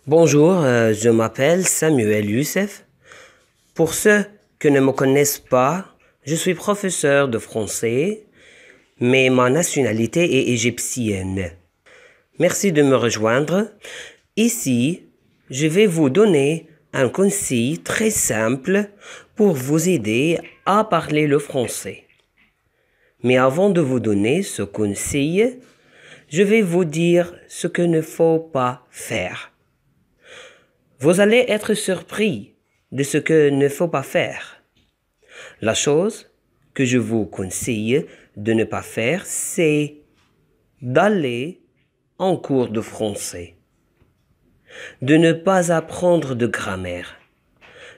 Bonjour, je m'appelle Samuel Youssef. Pour ceux qui ne me connaissent pas, je suis professeur de français, mais ma nationalité est égyptienne. Merci de me rejoindre. Ici, je vais vous donner un conseil très simple pour vous aider à parler le français. Mais avant de vous donner ce conseil, je vais vous dire ce qu'il ne faut pas faire. Vous allez être surpris de ce qu'il ne faut pas faire. La chose que je vous conseille de ne pas faire, c'est d'aller en cours de français, de ne pas apprendre de grammaire,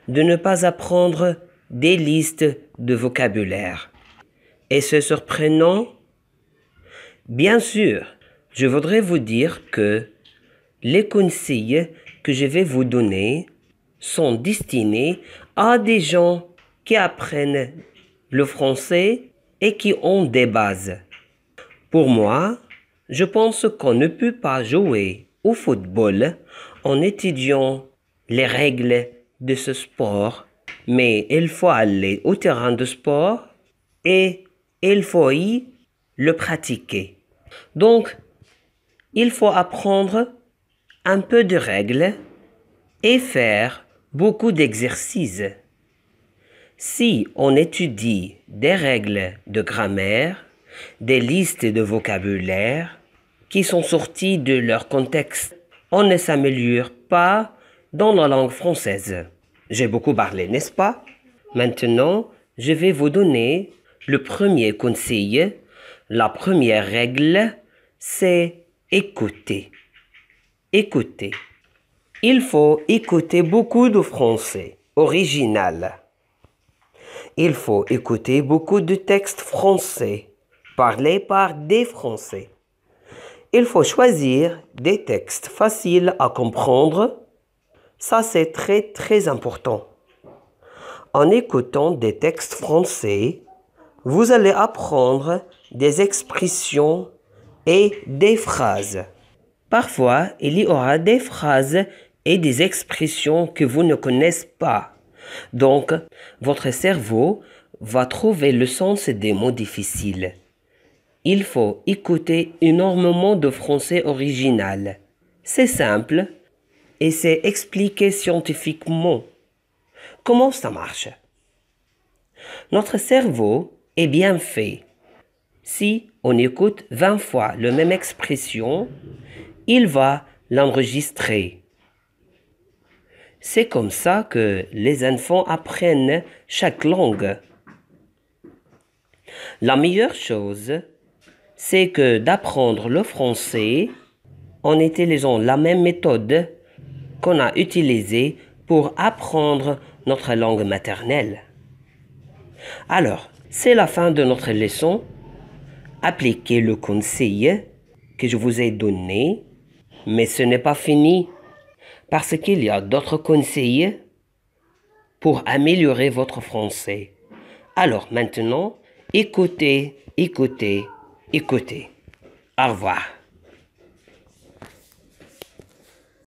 de ne pas apprendre des listes de vocabulaire. Et c'est surprenant? Bien sûr, je voudrais vous dire que les conseils que je vais vous donner sont destinés à des gens qui apprennent le français et qui ont des bases. Pour moi, je pense qu'on ne peut pas jouer au football en étudiant les règles de ce sport, mais il faut aller au terrain de sport et il faut y le pratiquer. Donc, il faut apprendre un peu de règles et faire beaucoup d'exercices. Si on étudie des règles de grammaire, des listes de vocabulaire qui sont sorties de leur contexte, on ne s'améliore pas dans la langue française. J'ai beaucoup parlé, n'est-ce pas? Maintenant, je vais vous donner le premier conseil. La première règle, c'est écouter. Écoutez. Il faut écouter beaucoup de français original. Il faut écouter beaucoup de textes français parlés par des Français. Il faut choisir des textes faciles à comprendre. Ça, c'est très important. En écoutant des textes français, vous allez apprendre des expressions et des phrases. Parfois, il y aura des phrases et des expressions que vous ne connaissez pas. Donc, votre cerveau va trouver le sens des mots difficiles. Il faut écouter énormément de français original. C'est simple et c'est expliqué scientifiquement. Comment ça marche? Notre cerveau est bien fait. Si on écoute 20 fois la même expression, il va l'enregistrer. C'est comme ça que les enfants apprennent chaque langue. La meilleure chose, c'est que d'apprendre le français en utilisant la même méthode qu'on a utilisée pour apprendre notre langue maternelle. Alors, c'est la fin de notre leçon. Appliquez le conseil que je vous ai donné, mais ce n'est pas fini parce qu'il y a d'autres conseils pour améliorer votre français. Alors maintenant, écoutez. Au revoir.